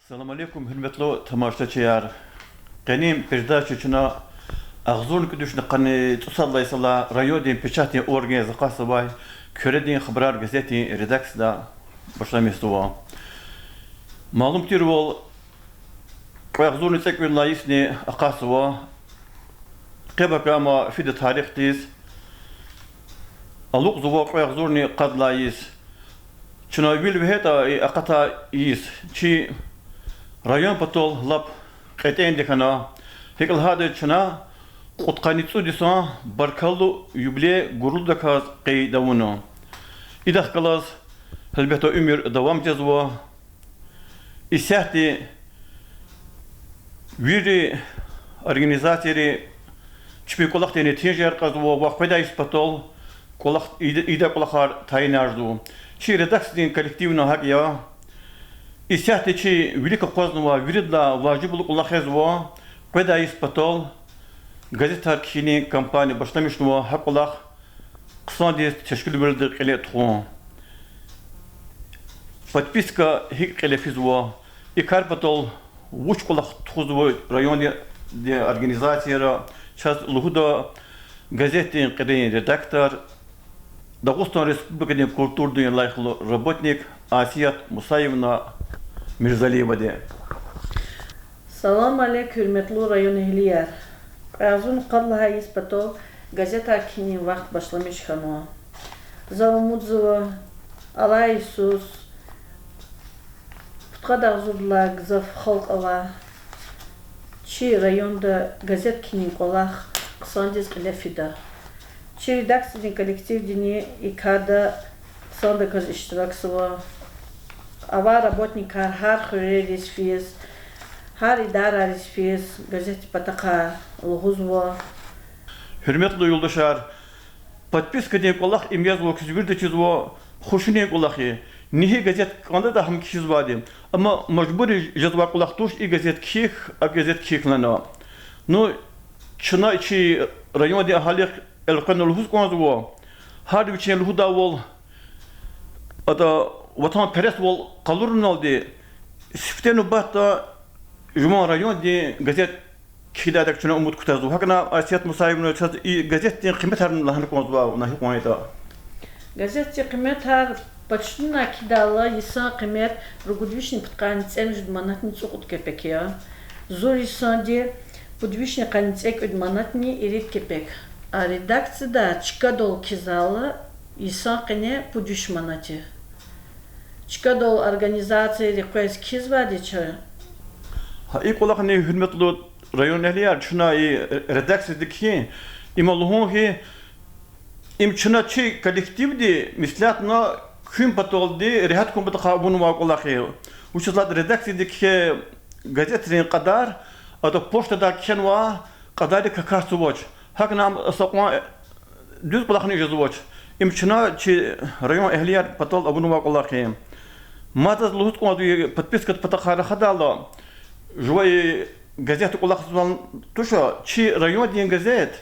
Selamun Aleyküm, hürmetli tamaşaçılar. Benim perdaşçına ağzın kuduşna qani tusallaysa rayodin peçatin organizasyonu var. Köredin haber gazetin redaksiyada başlamıştı. Malum tirvol ağzın tekrar layısını akası. Kebaka ama fide tarihtiz. Aluk zuva ağzın qad layıs. Çuna bil veheta akata is. Çi rayon patol lap qetein dikana hekal hada çuna qutqanitsu disa barkallu yuble gurul daka qeydawno idah kalas halbeta ömür devam cezva isahti viri organizatörü çipi kolak tene tijer qazwa vaqfeda ispatol kolak ida kolakar tayinardu çi redaksiyon kolektivno hakya İstihte ki велика позднова виридла важибул улахезво кведа испатол газета кини кампания башламишного хакулах ксандис тешкил берди келетрон подписка хик келефизво и карпатол вучкулах тхузво районе де организация час лухуда газеты кеден редактор Дагестан Республикаден культурный лайхлы работник Асият Мусаевна Mirzaliyeва de. Salam aleykum hürmetli rayon ehliyer. Azun qadlaha ispato gazeta kini vaqt başlamış xanwa. Zavumudzova Allah Isus Putqada zudla gzaf xalq ava Çi rayonda gazet kini qolaq qsandiz qilafida. Çi redaksiyon kolektiv dini ikada qsanda kaz iştiraksı Ава работника хар хурелис физ, хар идаралис физ, газет патака лгузво. Hürmetli yoldaşlar, подписка de kolak imyazvo kizbirde çizvo, hoşune kolakı. Nihi gazet kanda da ham kiz vadim. Ama mecburi jazva kolak tuş i gazet kih, a gazet kihlana. No çına içi rayon de ahalik elqan lhuz konzvo. Har biçen lhuda vol. Ata vatan perest vol kalurun aldı. Siftenu bahta Juman rayon de gazet kidadak çuna umut kutazu. Hakna Asiyat Musayevna çaz gazetin kıymet harın lahını konzva ona hikmayda. Газетте кıymet har почтuna kidala yisa kıymet rugudvişni putkan tsen judmanatni tsukut kepek ya. Zor yisa de budvişni kanitsek udmanatni irit kepek. A redaktsiyada çıkadol kizala yisa kine budvişmanati. Çıkadol organizasyayı request kizvadi çare. Ha ilk olarak ne hürmetli rayon ehliyer çuna redaksiyadaki imaluhun ki imçına çi kolektivdi mislatna küm patoldi rehat kumbata kabunu vakulakı. Uçuzlat redaksiyadaki gazetenin kadar adı poştada kenva kadar kakarsu voç. Hakna sakma düz kulakını yazıvoç. İmçına çi rayon ehliyer patol abunu vakulakı. Матаз лухут коду подписка патахара хадала. Жвай газета кулахсызан туша чи район ден газет.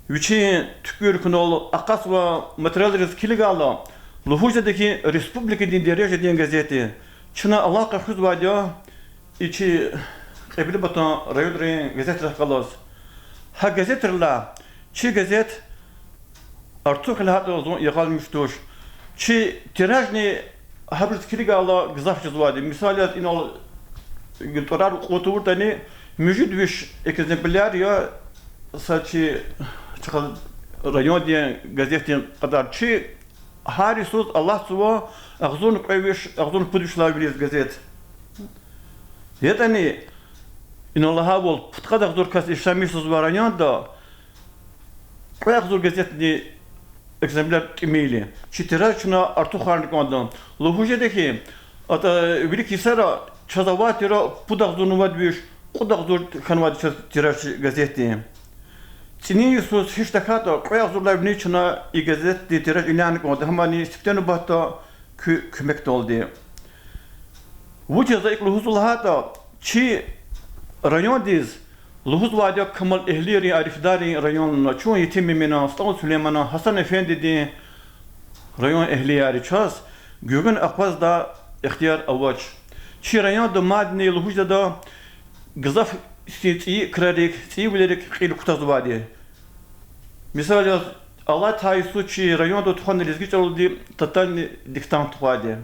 Вичи түкөр күнол акасва материал рискилигала. Лухужадагы республика ден дереже ден газети. Чына алака хузвадя ичи кабили батан район газет рахкалас. Ха газетла чи газет Artuk hada uzun yakalmıştır. Çi tirajni habrit kiligala gızaf cızvadi. Misalat inal gültorar kutu tani mevcut viş ekzempler ya saçı çıkal rayon diye gazetin kadar çi harisuz Allah suva ağzun koyuş ağzun puduşlar biliz gazet. Yetani inallaha bol putkada zor kas işlemişiz var da koyak zor gazetni Exemplar kimili. Çitira şuna artık harnik ondan. Lohujadaki ata bir kisara çazavatira pudakzunu vadbiş kudakzur kanvad çitira gazeti. Çinin Yusuf hiç takata koyak zorlar ne çuna i gazeti tira ilanik ondan. Hamani siftenu bahta kümek oldu. Bu cezayik lohuzul hata çi rayon diz Luhuz vadya Kamal Ehlieri Arifdari rayonuna çoğu yetimimina Stavul Süleyman'a Hasan Efendi de rayon ehliyari çaz Gögün Akbaz da ihtiyar avaç Çi rayon da madne luhujda da gızaf istiyyi kradik, istiyyi bilerek qil kutaz vadi. Misal Allah taysu çi rayon da tuhan lizgiç oldu tatan diktant vadi.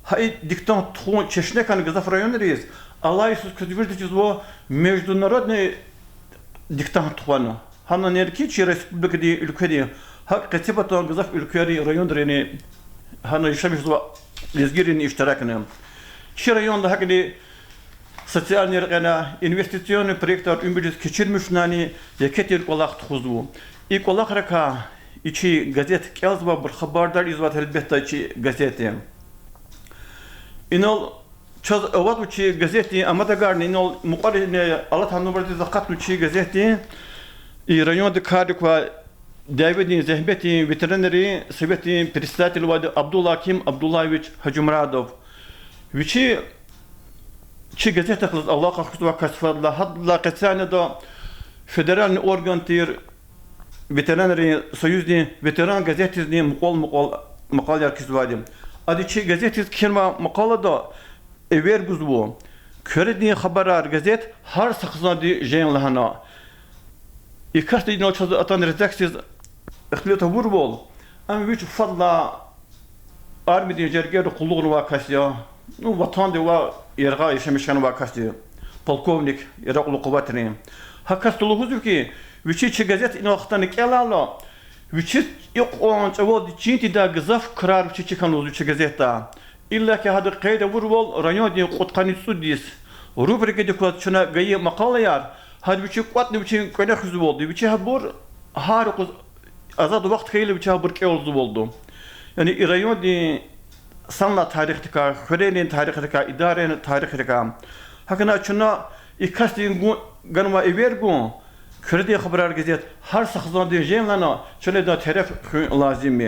Hay diktant tuhan çeşne kan gızaf rayon reis. Allah Isus kutvirdi çizvo международный диктант tuhanı. Hanna nerki çi respublika di ülkedi. Hak katibatan gızaf ülkeri rayon reni hanna yaşamışızvo lizgirin iştirakını. Çi rayonda hakli sosyal nergana investisyonu proyektler ümbücüz geçirmiş nani yaketir olaq tuğuzdu. İlk olaq raka içi gazet kelzva bir habardar izvat elbette içi gazeti. İnol çöz avat uçi gazeti amadagarni inol muqarrine Allah tanrıbardı zakat uçi gazeti rayonda kadikva David'in zehbeti veterineri Sovyet'in председатель vadi Abdullah Kim Abdullayeviç Hacımradov. Vici çi gazete kılız Allah kahretsin kasfadla hadla katsane da federal organ tir veterineri soyuzdi veteran gazetesini muqal maqalar kizvadim. Adi çi gazetes kirma maqalada ever guzbu. Köredi haberar gazet har saxzadi jenlahana. İkasti no çözü atan redaksiz İxtilata vurbol. Ama vici fadla armidi jerger kulluğunu vakasya. Ну, ватанды ва ерга yaşamışkan vakası. Polkovnik Iraklı kuvvetini. Hakastuluğuzu ki viçi gazet inaqtan kelala. Viçi yok on çavod çinti da gazaf karar viçi kanuzu gazeta. İlla ki hadi qayda vurbol rayon di qutqani sudis. Rubrika di qut şuna gayi maqala yar. Hadi viçi qutni viçi kana xuzub oldu. Viçi habur har azad vaqt khayli viçi habur ke oldu. Yani rayon di sanla tarihtika, Hürriyet'in tarihtika, idarenin tarihtika. Hakına şuna ikastin ganma evergun. Kürdi haber gazet her saxzan diye jenlana şöyle da taraf lazım.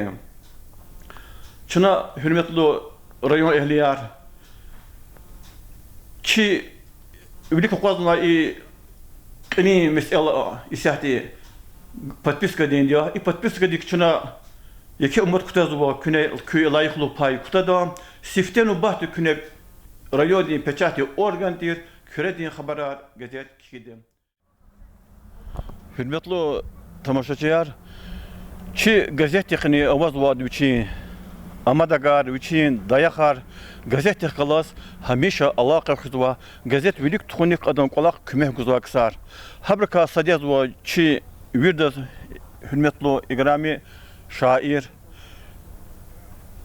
Şuna hürmetli rayon ehliyar. Ki ülke qazma qini mesele isahti подписка deyince подписка dik şuna Yeki umut kutazı küne köy layıklı pay kutada siftenu bahtı küne rayodi peçati organtir küredin haberar gazet kidim. Hürmetli tamaşaçılar, çi gazet yakını avaz vadı için amadagar için dayakar gazet yakalas hamişa alaka kuzva gazet vilik tuğunik adam kolak kümeh kuzva kısar. Habrika sadiyaz va çi virdaz hürmetli igrami şair.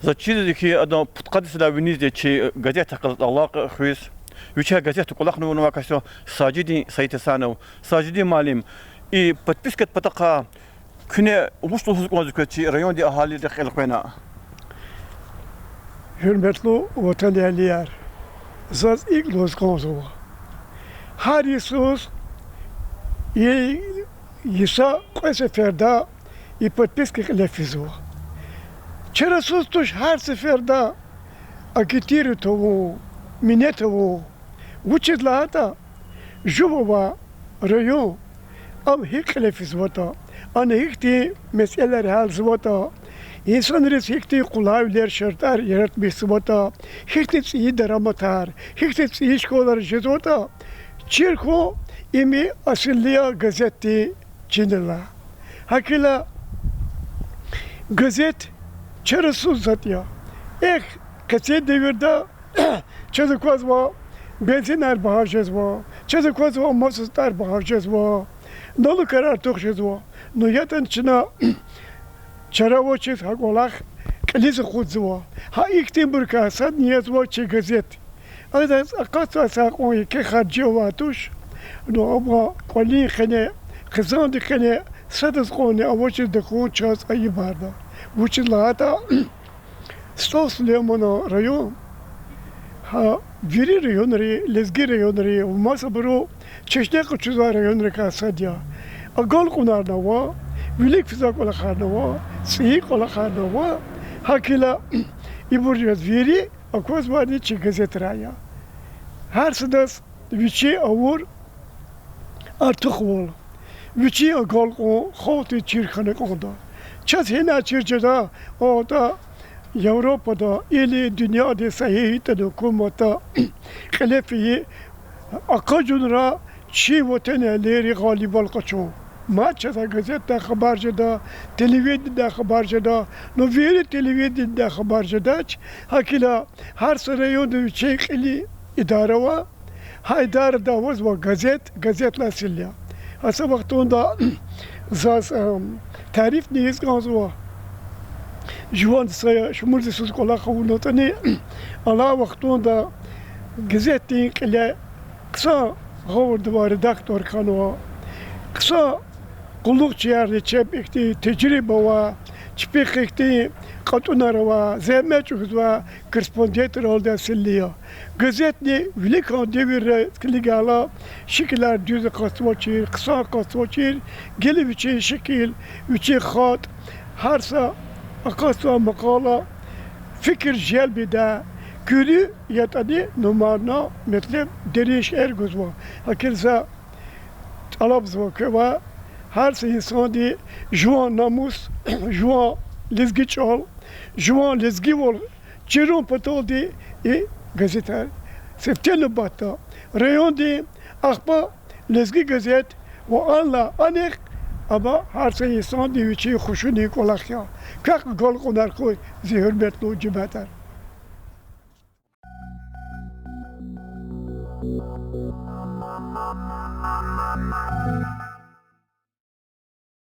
Zachizdi ki adam putkadisla vinizde çi gazete kalat Allah khis. Vicha gazete kulaknu nu vakasyo Sajidi Saytesanov. Sajidi malim i подписkat pataka küne umuslu huzukmazukçi rayon di ahali de xelqena. Hürmetli vatandaşlar. Zaz ilk lozkonzo. Her Isus Isa seferde i подписка лефизо. Через сустуш her seferde akitiri tovu, minetovu, учит лата, жубова, район, am hik lefizvata, ana hikti meseleler hal zvata, insanların hikti kulavler şartlar yaratmış zvata, hikti iyi deramatar, hikti iyi şkolar jezvata, çirko imi asilliya gazeti çinila. Hakila gazet çarısız zatya. Kaset devirde çocuklar benzinler bahçezva, çocuklar masızlar bahçezva, nalı karar tokşezva. No yatan çına çaravoçiz hakolak kalize kudzva. Ha iktim burka sad niyazva çi gazet. Ayda akatsa sakon ki harcıva tuş. No ama kwali khane khazan khane sadız kone avoçiz de kon çaz ayı barda. Vuçilata Stos Lemono rayon ha viri rayonları, lezgi rayonları, masa buru çeşne kuçuzlar rayonları kasadya. Agal kunarda va, vilik fizak ola karda va, sihik ola karda va, hakila iburcaz viri akvaz vadi çi gazet raya. Her sıdas viçi avur artık vol. Viçi agal ko xoti çirkhanek onda. Çat hena çirçada o da Avrupa'da ili dünyada sahihiyet hukumata خلافي أكجنرا شي وطن ليري غالب القشون ما تشذا غزيتا خبر جدا تلفزيون دا خبر جدا نوفيل تلفزيون دا خبر جدا هكذا هر سريون دو شيخ اللي إدارة وا هاي إدارة دا وزوا غزيت لا سيليا هسه وقتون دا زاز تعريف نيز غازوا جوان سيا شمول سوز كلا خونوتني على وقتون دا gazetin ile kısa havurdu var redaktör kanı kısa kulluk çiyardı çepekti tecrübe var çepekti katunları var zemeçük var korespondentler oldu silliyor gazetni velikan devir kiligala şekiller düz kasvoçir kısa kasvoçir gelip için şekil üçe khat harsa akasva makala fikir jelbide Külü yatadi numarna metlep deriş erguzva. Hakirza alabzva keva her insan di juan namus, juan lezgi çal, juan lezgi vol. Çiron patol di gazeter. Septenu batta. Rayon di akba lezgi gazet ve anla anek ama her insan di üçü hoşunu kolakya. Kak gol konar koy zihürmetli cibeter.